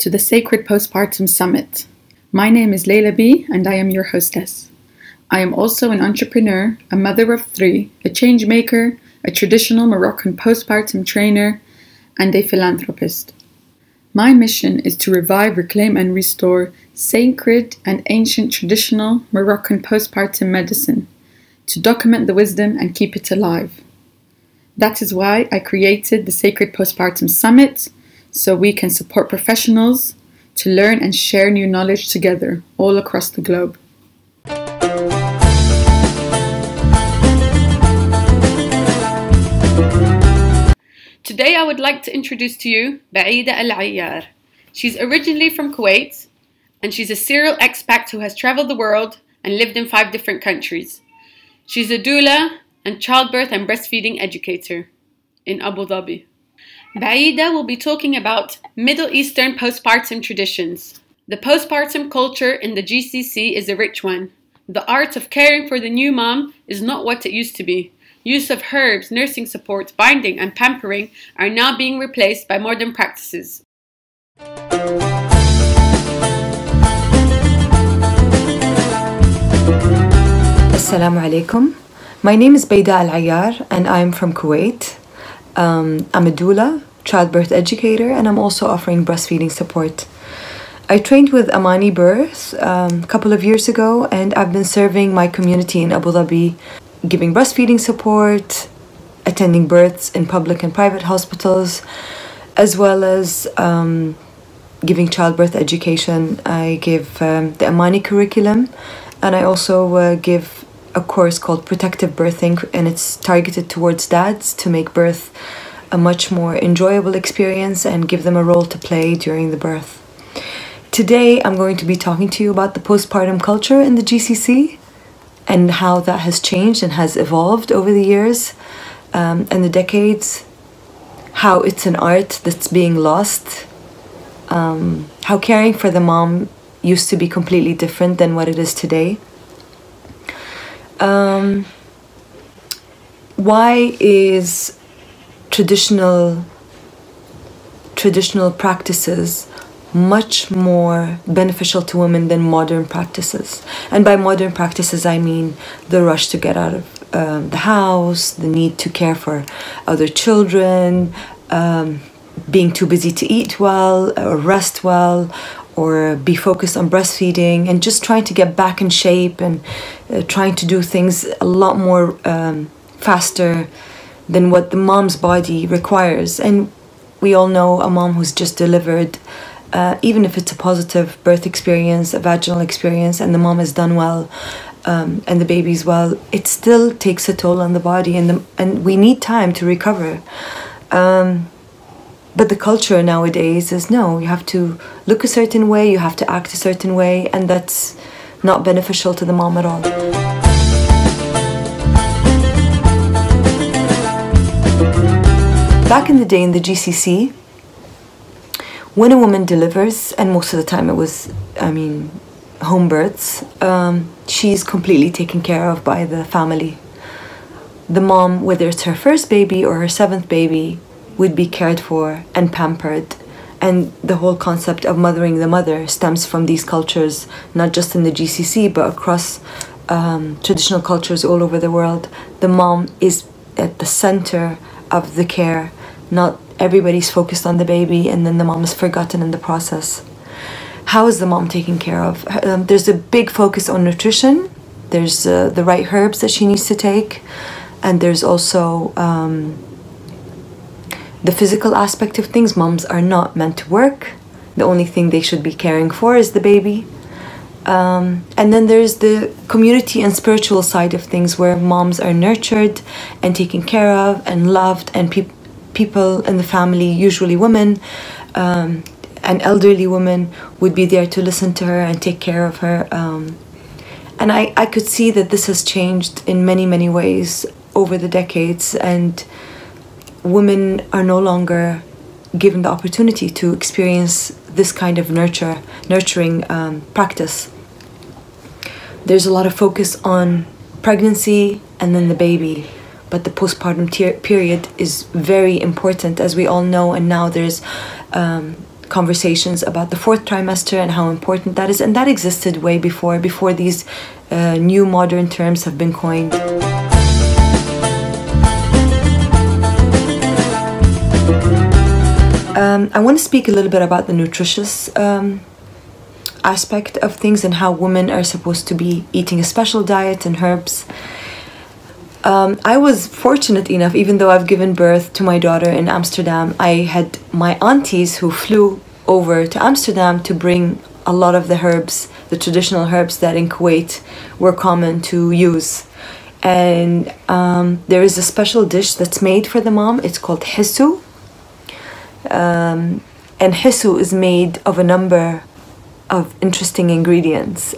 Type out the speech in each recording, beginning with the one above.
to the Sacred Postpartum Summit. My name is Leila B and I am your hostess. I am also an entrepreneur, a mother of three, a change maker, a traditional Moroccan postpartum trainer, and a philanthropist. My mission is to revive, reclaim and restore sacred and ancient traditional Moroccan postpartum medicine, to document the wisdom and keep it alive. That is why I created the Sacred Postpartum Summit, so we can support professionals to learn and share new knowledge together all across the globe. Today I would like to introduce to you Baida Al Ayyar. She's originally from Kuwait and she's a serial expat who has traveled the world and lived in 5 different countries. She's a doula and childbirth and breastfeeding educator in Abu Dhabi. Baida will be talking about Middle Eastern postpartum traditions. The postpartum culture in the GCC is a rich one. The art of caring for the new mom is not what it used to be. Use of herbs, nursing support, binding and pampering are now being replaced by modern practices. Assalamu alaikum. My name is Baida Al Ayyar and I'm from Kuwait. I'm a doula, childbirth educator, and I'm also offering breastfeeding support. I trained with Amani Birth a couple of years ago, and I've been serving my community in Abu Dhabi, giving breastfeeding support, attending births in public and private hospitals, as well as giving childbirth education. I give the Amani curriculum, and I also give a course called Protective Birthing, and it's targeted towards dads to make birth a much more enjoyable experience and give them a role to play during the birth. Today I'm going to be talking to you about the postpartum culture in the GCC and how that has changed and has evolved over the years and the decades, how it's an art that's being lost, how caring for the mom used to be completely different than what it is today. Why is traditional practices much more beneficial to women than modern practices? And by modern practices I mean the rush to get out of the house, the need to care for other children, being too busy to eat well or rest well, or be focused on breastfeeding, and just trying to get back in shape and trying to do things a lot more faster than what the mom's body requires. And we all know a mom who's just delivered, even if it's a positive birth experience, a vaginal experience, and the mom has done well, and the baby's well, it still takes a toll on the body, and we need time to recover. But the culture nowadays is no, you have to look a certain way, you have to act a certain way, and that's not beneficial to the mom at all. Back in the day in the GCC, when a woman delivers, and most of the time it was, home births, she's completely taken care of by the family. The mom, whether it's her first baby or her 7th baby, would be cared for and pampered. And the whole concept of mothering the mother stems from these cultures, not just in the GCC, but across traditional cultures all over the world. The mom is at the center of the care. Not everybody's focused on the baby, and then the mom is forgotten in the process. How is the mom taken care of? There's a big focus on nutrition. There's the right herbs that she needs to take, and there's also the physical aspect of things. Moms are not meant to work. The only thing they should be caring for is the baby. And then there's the community and spiritual side of things, where moms are nurtured and taken care of and loved, and people in the family, usually women and elderly women, would be there to listen to her and take care of her. And I could see that this has changed in many, many ways over the decades, and women are no longer given the opportunity to experience this kind of nurturing practice. There's a lot of focus on pregnancy and then the baby, but the postpartum period is very important, as we all know, and now there's conversations about the fourth trimester and how important that is, and that existed way before these new modern terms have been coined. I want to speak a little bit about the nutritious aspect of things and how women are supposed to be eating a special diet and herbs. I was fortunate enough, even though I've given birth to my daughter in Amsterdam, I had my aunties who flew over to Amsterdam to bring a lot of the herbs, the traditional herbs that in Kuwait were common to use. And there is a special dish that's made for the mom. It's called hisu. And hisu is made of a number of interesting ingredients.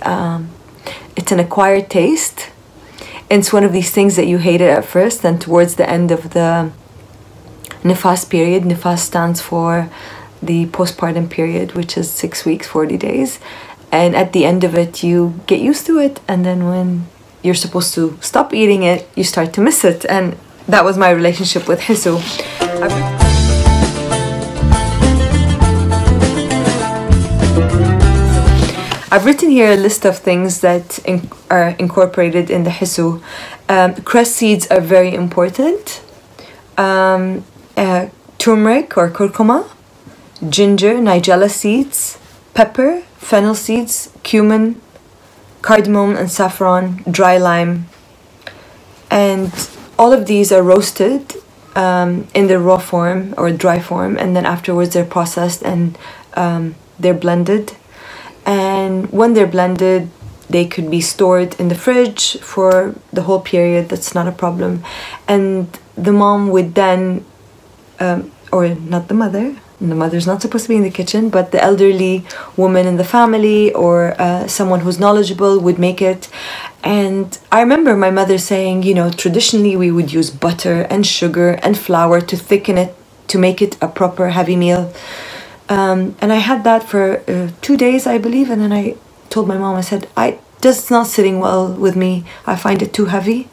It's an acquired taste. It's one of these things that you hated at first, and towards the end of the nifas period, nifas stands for the postpartum period, which is 6 weeks, 40 days. And at the end of it, you get used to it. And then when you're supposed to stop eating it, you start to miss it. And that was my relationship with hisu. I've written here a list of things that are incorporated in the hisu. Cress seeds are very important. Turmeric or curcuma, ginger, nigella seeds, pepper, fennel seeds, cumin, cardamom and saffron, dry lime. And all of these are roasted in the raw form or dry form, and then afterwards they're processed and they're blended. And when they're blended, they could be stored in the fridge for the whole period. That's not a problem. And the mom would then, or not the mother's not supposed to be in the kitchen, but the elderly woman in the family or someone who's knowledgeable would make it. And I remember my mother saying, you know, traditionally we would use butter and sugar and flour to thicken it, to make it a proper heavy meal. And I had that for 2 days, I believe, and then I told my mom, I said, it's not sitting well with me. I find it too heavy.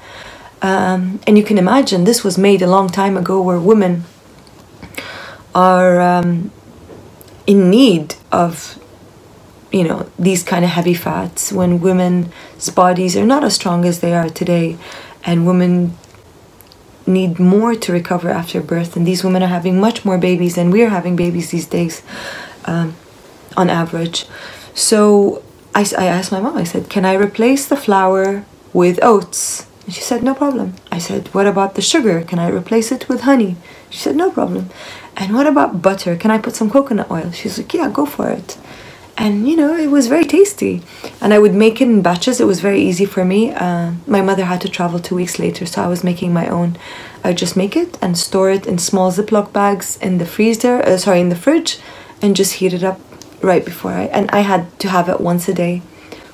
And you can imagine this was made a long time ago, where women are in need of, you know, these kind of heavy fats, when women's bodies are not as strong as they are today, and women need more to recover after birth, and these women are having much more babies than we're having babies these days, on average. So I asked my mom, I said, can I replace the flour with oats? And she said, no problem. I said, what about the sugar? Can I replace it with honey? She said, no problem. And what about butter? Can I put some coconut oil? She's like, yeah, go for it. And, you know, it was very tasty. And I would make it in batches. It was very easy for me. My mother had to travel 2 weeks later, so I was making my own. I would just make it and store it in small Ziploc bags in the freezer, in the fridge, and just heat it up right before and I had to have it once a day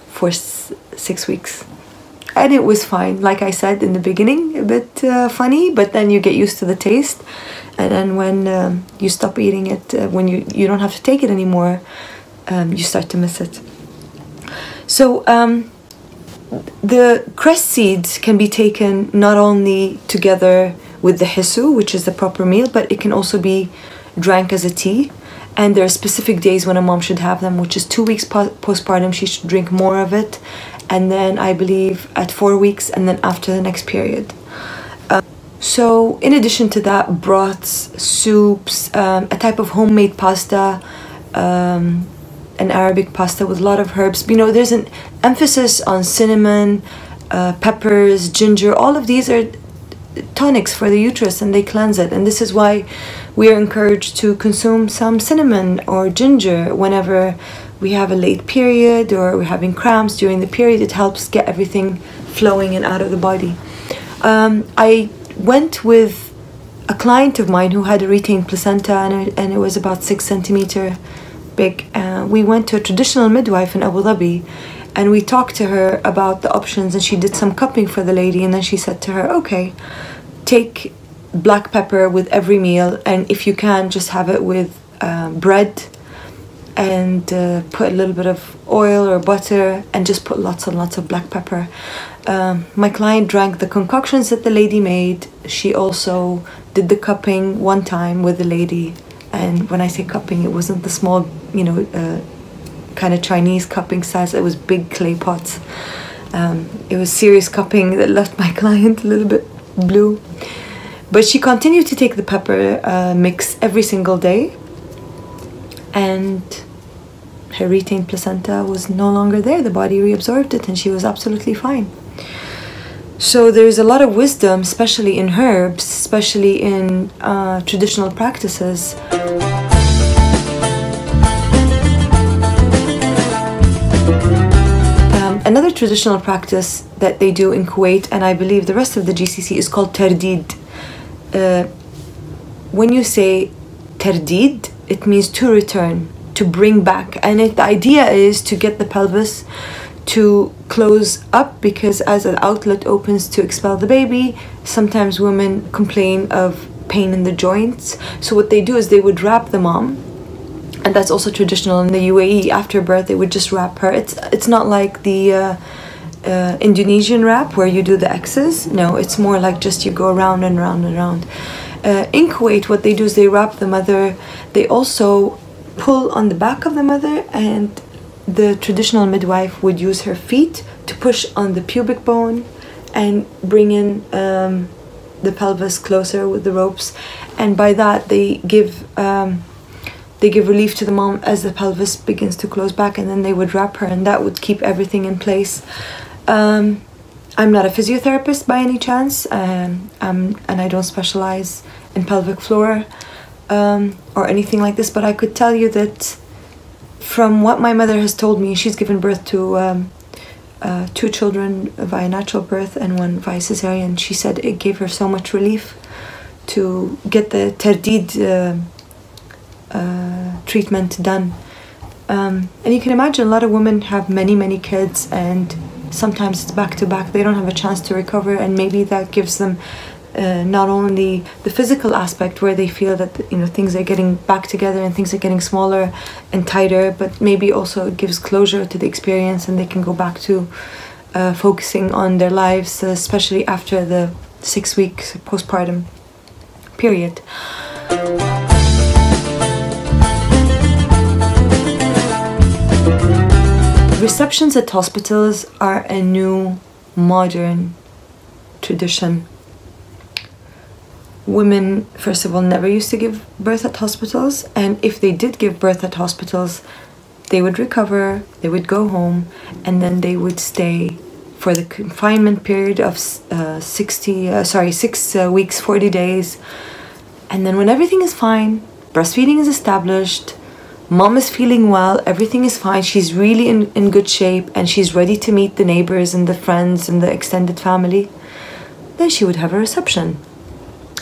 for 6 weeks. And it was fine. Like I said in the beginning, a bit funny, but then you get used to the taste. And then when you stop eating it, when you don't have to take it anymore, you start to miss it. So the cress seeds can be taken not only together with the hisu, which is the proper meal, but it can also be drank as a tea. And there are specific days when a mom should have them, which is 2 weeks postpartum, she should drink more of it. And then I believe at 4 weeks, and then after the next period. So in addition to that, broths, soups, a type of homemade pasta, an Arabic pasta with a lot of herbs. You know, there's an emphasis on cinnamon, peppers, ginger. All of these are tonics for the uterus, and they cleanse it. And this is why we are encouraged to consume some cinnamon or ginger whenever we have a late period or we're having cramps during the period. It helps get everything flowing and out of the body. I went with a client of mine who had a retained placenta, and it was about 6 centimeter big. We went to a traditional midwife in Abu Dhabi, and we talked to her about the options, and she did some cupping for the lady, and then she said to her, okay, take black pepper with every meal, and if you can, just have it with bread, and put a little bit of oil or butter, and just put lots and lots of black pepper. My client drank the concoctions that the lady made. She also did the cupping one time with the lady And when I say cupping, it wasn't the small, kind of Chinese cupping size. It was big clay pots. It was serious cupping that left my client a little bit blue. But she continued to take the pepper mix every single day, and her retained placenta was no longer there. The body reabsorbed it and she was absolutely fine. So there's a lot of wisdom, especially in herbs, especially in traditional practices. Another traditional practice that they do in Kuwait, and I believe the rest of the GCC, is called tardid. When you say tardid, it means to return, to bring back. And the idea is to get the pelvis to close up, because as an outlet opens to expel the baby, sometimes women complain of pain in the joints. So what they do is they would wrap the mom, and that's also traditional in the UAE. After birth, they would just wrap her. It's not like the Indonesian wrap where you do the X's. No, it's more like just you go around and round and round. In Kuwait, what they do is they wrap the mother. They also pull on the back of the mother, and the traditional midwife would use her feet to push on the pubic bone and bring in the pelvis closer with the ropes. And by that, they give relief to the mom as the pelvis begins to close back, and then they would wrap her, and that would keep everything in place. I'm not a physiotherapist by any chance, and I don't specialize in pelvic floor or anything like this, but I could tell you that from what my mother has told me, she's given birth to 2 children via natural birth and 1 via cesarean. She said it gave her so much relief to get the tardid treatment done. And you can imagine a lot of women have many kids, and sometimes it's back to back. They don't have a chance to recover, and maybe that gives them not only the physical aspect where they feel that things are getting back together and things are getting smaller and tighter, but maybe also it gives closure to the experience, and they can go back to focusing on their lives, especially after the 6 weeks postpartum period. Receptions at hospitals are a new modern tradition. Women, first of all, never used to give birth at hospitals, and if they did give birth at hospitals, they would recover, they would go home, and then they would stay for the confinement period of 6 weeks, 40 days. And then when everything is fine, breastfeeding is established, mom is feeling well, everything is fine, she's really in good shape, and she's ready to meet the neighbors and the friends and the extended family, then she would have a reception.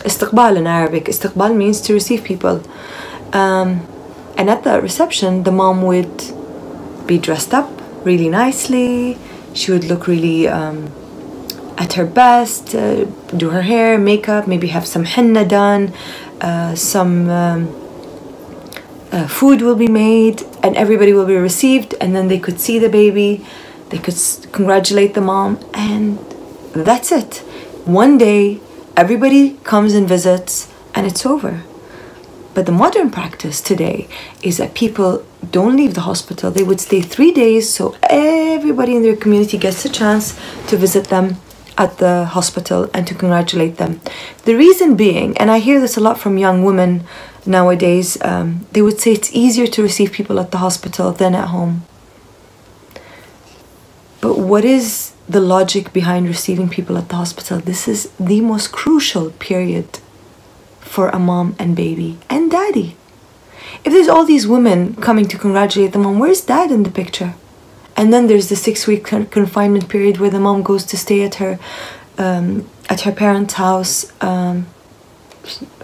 Istiqbal in Arabic. Istiqbal means to receive people. And at the reception, the mom would be dressed up really nicely. She would look really at her best, do her hair, makeup, maybe have some henna done, some food will be made, and everybody will be received, and then they could see the baby, they could congratulate the mom, and that's it. One day, everybody comes and visits, and it's over. But the modern practice today is that people don't leave the hospital. They would stay 3 days, so everybody in their community gets a chance to visit them at the hospital and to congratulate them. The reason being, and I hear this a lot from young women nowadays, they would say it's easier to receive people at the hospital than at home. But what is the logic behind receiving people at the hospital? This is the most crucial period for a mom and baby and daddy. If there's all these women coming to congratulate the mom, where's dad in the picture? And then there's the 6-week confinement period where the mom goes to stay at her parents' house.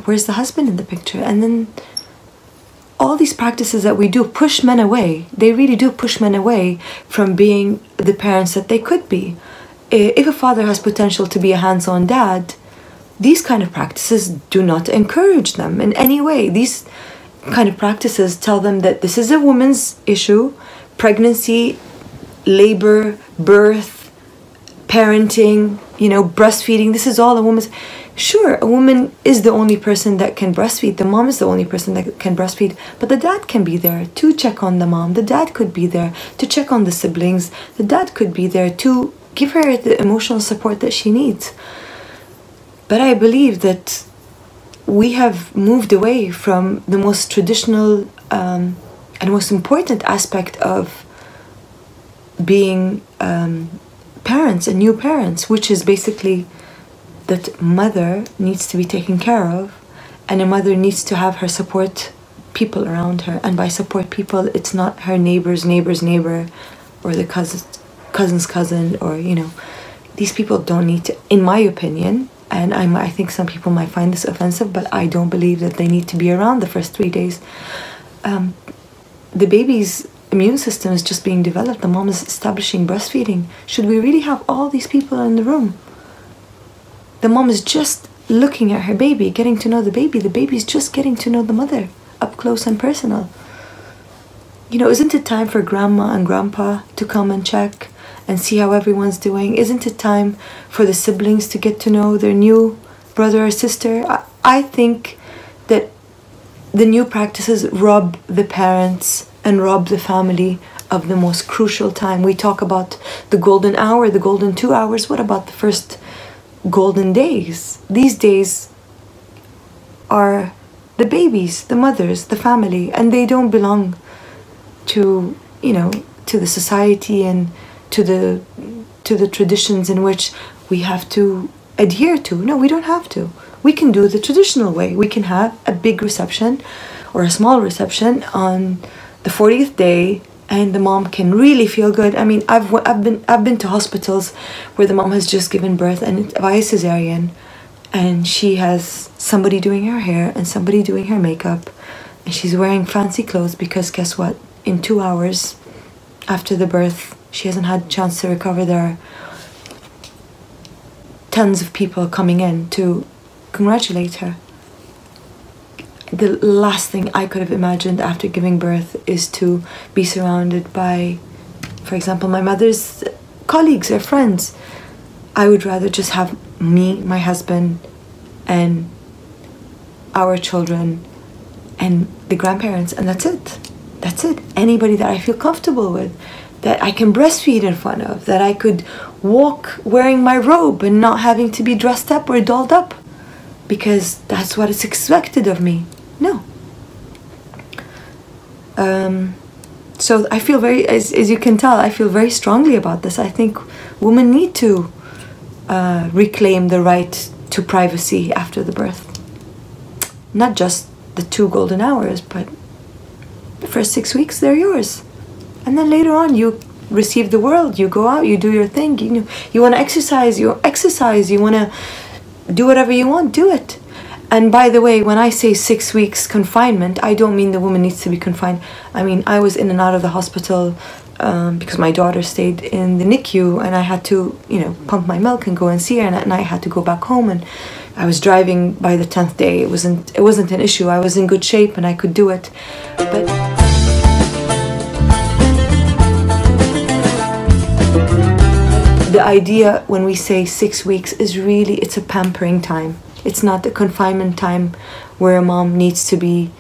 Where's the husband in the picture? And then all these practices that we do push men away. They really do push men away from being the parents that they could be. If a father has potential to be a hands-on dad, these kind of practices do not encourage them in any way. These kind of practices tell them that this is a woman's issue. Pregnancy, labor, birth, parenting, breastfeeding, this is all a woman's. Sure, a woman is the only person that can breastfeed. The mom is the only person that can breastfeed. But the dad can be there to check on the mom. The dad could be there to check on the siblings. The dad could be there to give her the emotional support that she needs. But I believe that we have moved away from the most traditional and most important aspect of being parents and new parents, which is basically that mother needs to be taken care of, and a mother needs to have her support people around her. And by support people, it's not her neighbor's neighbor or the cousin's cousin, or these people don't need to, in my opinion, and I think some people might find this offensive, but I don't believe that they need to be around the first 3 days. The baby's immune system is just being developed. The mom is establishing breastfeeding. Should we really have all these people in the room? The mom is just looking at her baby, getting to know the baby. The baby's just getting to know the mother, up close and personal. Isn't it time for grandma and grandpa to come and check and see how everyone's doing? Isn't it time for the siblings to get to know their new brother or sister? I think that the new practices rob the parents and rob the family of the most crucial time. We talk about the golden hour, the golden 2 hours. What about the first golden days? These days are the babies, the mothers, the family, and they don't belong to to the society and to the traditions in which we have to adhere to. No, we don't have to. We can do the traditional way. We can have a big reception or a small reception on the 40th day, and the mom can really feel good. I mean, I've been to hospitals where the mom has just given birth and via cesarean, and she has somebody doing her hair and somebody doing her makeup, and she's wearing fancy clothes because guess what? In 2 hours after the birth, she hasn't had a chance to recover. There are tons of people coming in to congratulate her. The last thing I could have imagined after giving birth is to be surrounded by, for example, my mother's colleagues or friends. I would rather just have me, my husband, and our children, and the grandparents, and that's it. That's it. Anybody that I feel comfortable with, that I can breastfeed in front of, that I could walk wearing my robe and not having to be dressed up or dolled up, because that's what is expected of me. No. So I feel very, as you can tell, I feel very strongly about this. I think women need to reclaim the right to privacy after the birth. Not just the 2 golden hours, but the first 6 weeks, they're yours. And then later on, you receive the world. You go out, you do your thing. You want to exercise, you exercise. You want to do whatever you want, do it. And by the way, when I say 6 weeks confinement, I don't mean the woman needs to be confined. I mean, I was in and out of the hospital because my daughter stayed in the NICU, and I had to, pump my milk and go and see her, and at night I had to go back home, and I was driving by the 10th day. It wasn't an issue. I was in good shape and I could do it. But the idea when we say 6 weeks is really, it's a pampering time. It's not the confinement time where a mom needs to be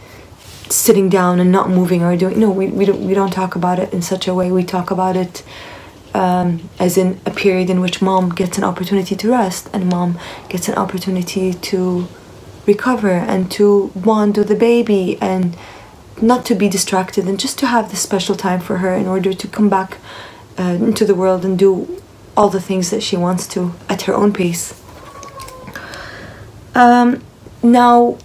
sitting down and not moving or doing. No, we don't talk about it in such a way. We talk about it as in a period in which mom gets an opportunity to rest, and mom gets an opportunity to recover and to bond with the baby and not to be distracted, and just to have this special time for her in order to come back into the world and do all the things that she wants to at her own pace. Now,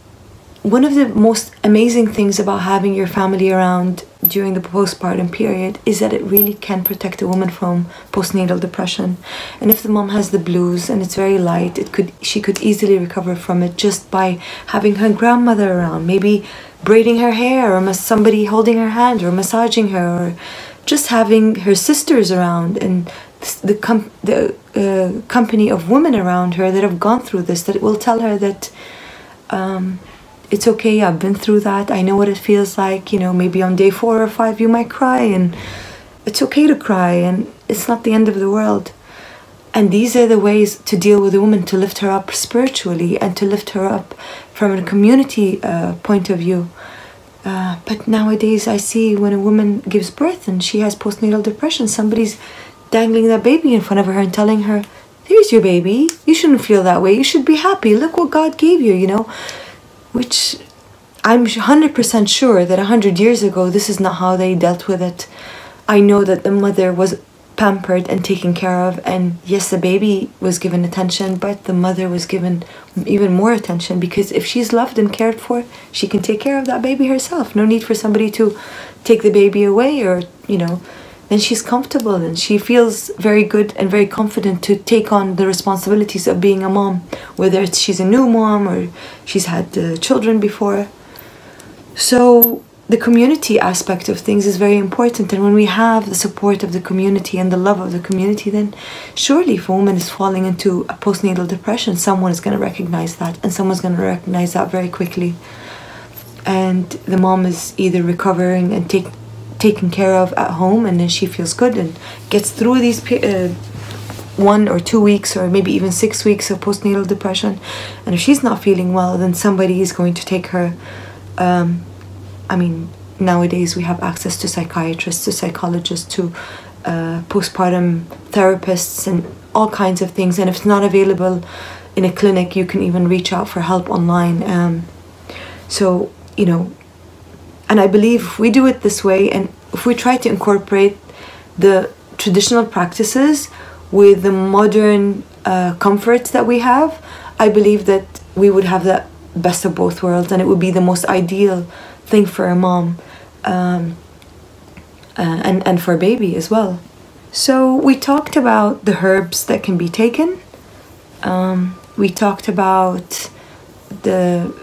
one of the most amazing things about having your family around during the postpartum period is that it really can protect a woman from postnatal depression. And if the mom has the blues and it's very light, she could easily recover from it just by having her grandmother around, maybe braiding her hair, or somebody holding her hand or massaging her, or just having her sisters around, and the company of women around her that have gone through this, that will tell her that it's okay, I've been through that, I know what it feels like. Maybe on day 4 or 5 you might cry, and it's okay to cry, and it's not the end of the world. And these are the ways to deal with a woman, to lift her up spiritually and to lift her up from a community point of view. But nowadays I see when a woman gives birth and she has postnatal depression, somebody's dangling that baby in front of her and telling her, here's your baby, you shouldn't feel that way, you should be happy, look what God gave you, you know. Which I'm 100% sure that 100 years ago this is not how they dealt with it. I know that the mother was pampered and taken care of, and yes, the baby was given attention, but the mother was given even more attention, because if she's loved and cared for, she can take care of that baby herself. No need for somebody to take the baby away, or, you know, then she's comfortable and she feels very good and very confident to take on the responsibilities of being a mom, whether it's she's a new mom or she's had children before. So the community aspect of things is very important, and when we have the support of the community and the love of the community, then surely if a woman is falling into a postnatal depression, someone is going to recognize that, and someone's going to recognize that very quickly, and the mom is either recovering and taken care of at home, and then she feels good and gets through these 1 or 2 weeks or maybe even 6 weeks of postnatal depression. And if she's not feeling well, then somebody is going to take her. I mean, nowadays we have access to psychiatrists, to psychologists, to postpartum therapists and all kinds of things. And if it's not available in a clinic, you can even reach out for help online. So, you know, and I believe if we do it this way, and if we try to incorporate the traditional practices with the modern comforts that we have, I believe that we would have the best of both worlds, and it would be the most ideal thing for a mom, and for a baby as well. So we talked about the herbs that can be taken. We talked about the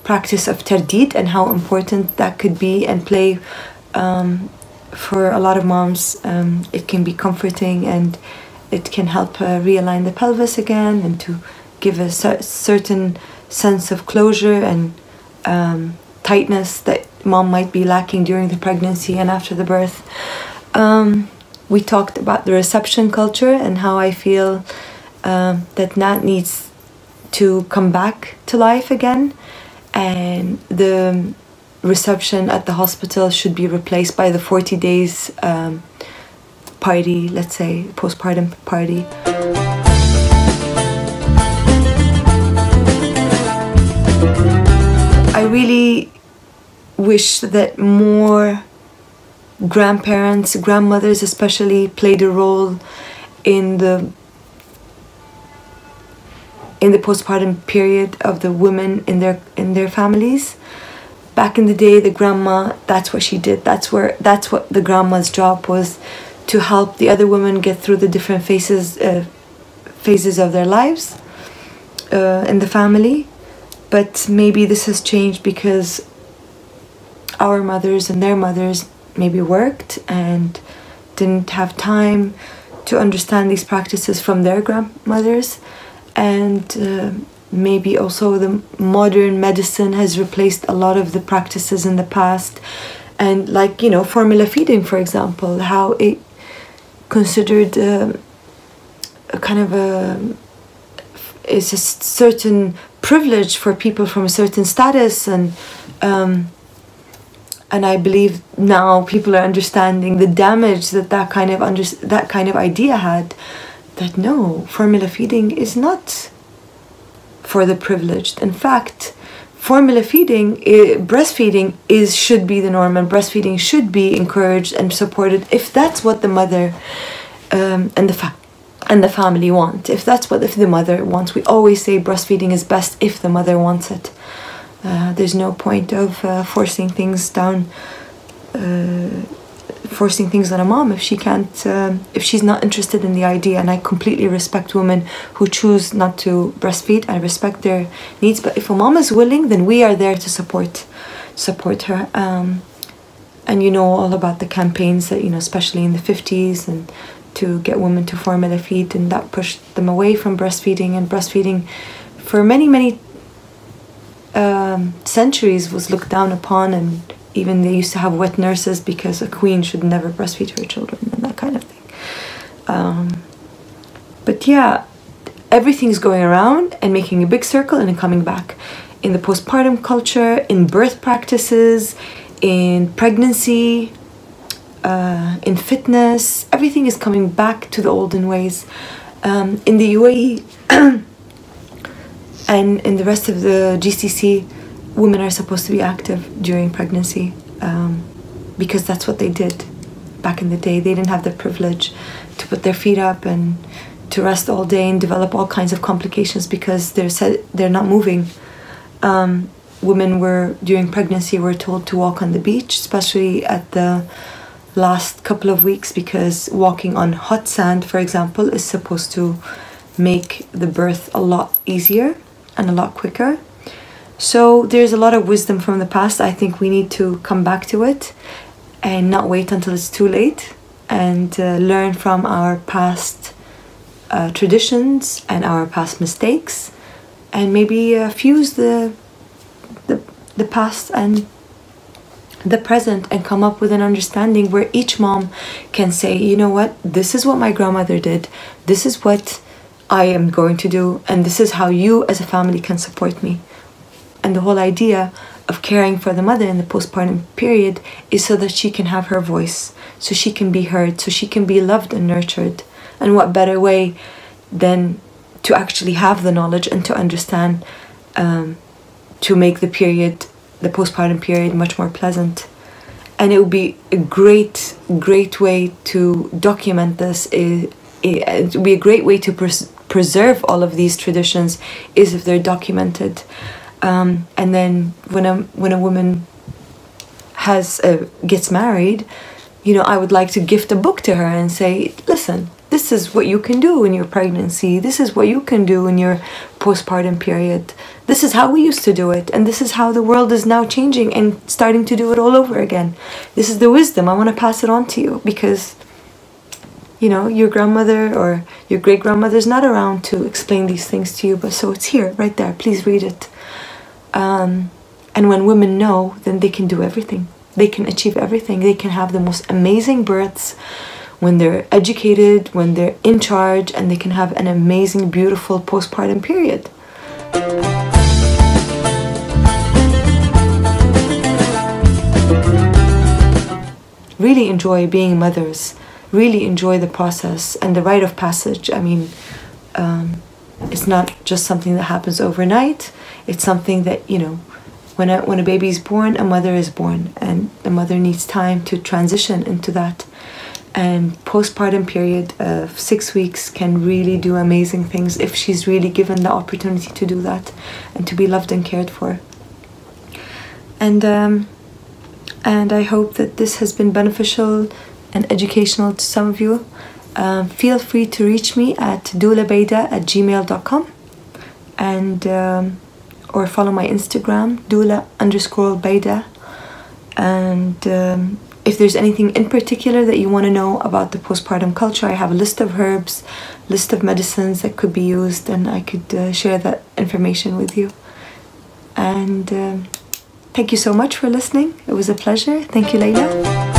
practice of tardid and how important that could be and play for a lot of moms. It can be comforting, and it can help realign the pelvis again, and to give a certain sense of closure and tightness that mom might be lacking during the pregnancy and after the birth. We talked about the reception culture and how I feel that Nat needs to come back to life again, and the reception at the hospital should be replaced by the 40 days party, let's say postpartum party. I really wish that more grandparents, grandmothers especially, played a role in the postpartum period of the women in their families. Back in the day, the grandma, that's what she did. That's what the grandma's job was, to help the other women get through the different phases of their lives in the family. But maybe this has changed because our mothers and their mothers maybe worked and didn't have time to understand these practices from their grandmothers, and maybe also the modern medicine has replaced a lot of the practices in the past. And like, you know, formula feeding, for example, how it considered a kind of it's a certain privilege for people from a certain status, and I believe now people are understanding the damage that kind of idea had. That no, formula feeding is not for the privileged. In fact, formula feeding, breastfeeding should be the norm, and breastfeeding should be encouraged and supported if that's what the mother and the family want. If the mother wants, we always say breastfeeding is best if the mother wants it. There's no point of forcing things on a mom if she can't, if she's not interested in the idea. And I completely respect women who choose not to breastfeed. I respect their needs, but if a mom is willing, then we are there to support her. And you know all about the campaigns that, you know, especially in the 50s, and to get women to formula feed, and that pushed them away from breastfeeding. And breastfeeding for many centuries was looked down upon, and even they used to have wet nurses because a queen should never breastfeed her children and that kind of thing. But yeah, everything's going around and making a big circle and then coming back. In the postpartum culture, in birth practices, in pregnancy, in fitness, everything is coming back to the olden ways. In the UAE and in the rest of the GCC, women are supposed to be active during pregnancy, because that's what they did back in the day. They didn't have the privilege to put their feet up and to rest all day and develop all kinds of complications because they're not moving. Women during pregnancy were told to walk on the beach, especially at the last couple of weeks, because walking on hot sand, for example, is supposed to make the birth a lot easier and a lot quicker. So there's a lot of wisdom from the past. I think we need to come back to it and not wait until it's too late, and learn from our past traditions and our past mistakes, and maybe fuse the past and the present and come up with an understanding where each mom can say, you know what, this is what my grandmother did, this is what I am going to do, and this is how you as a family can support me. And the whole idea of caring for the mother in the postpartum period is so that she can have her voice, so she can be heard, so she can be loved and nurtured. And what better way than to actually have the knowledge and to understand, to make the postpartum period much more pleasant. And it would be a great way to document this. It would be a great way to preserve all of these traditions is if they're documented. And then when a woman gets married, you know, I would like to gift a book to her and say, listen, this is what you can do in your pregnancy. This is what you can do in your postpartum period. This is how we used to do it. And this is how the world is now changing and starting to do it all over again. This is the wisdom. I want to pass it on to you because, you know, your grandmother or your great-grandmother is not around to explain these things to you. But so it's here, right there. Please read it. And when women know, then they can do everything. They can achieve everything. They can have the most amazing births when they're educated, when they're in charge, and they can have an amazing, beautiful postpartum period. Really enjoy being mothers. Really enjoy the process and the rite of passage. I mean, it's not just something that happens overnight. It's something that, you know, when a baby is born, a mother is born, and the mother needs time to transition into that. And postpartum period of 6 weeks can really do amazing things if she's really given the opportunity to do that and to be loved and cared for. And I hope that this has been beneficial and educational to some of you. Feel free to reach me at doulabaida@gmail.com and or follow my Instagram, doula_baida. And if there's anything in particular that you want to know about the postpartum culture, I have a list of herbs, list of medicines that could be used, and I could share that information with you. And thank you so much for listening. It was a pleasure. Thank you, Layla.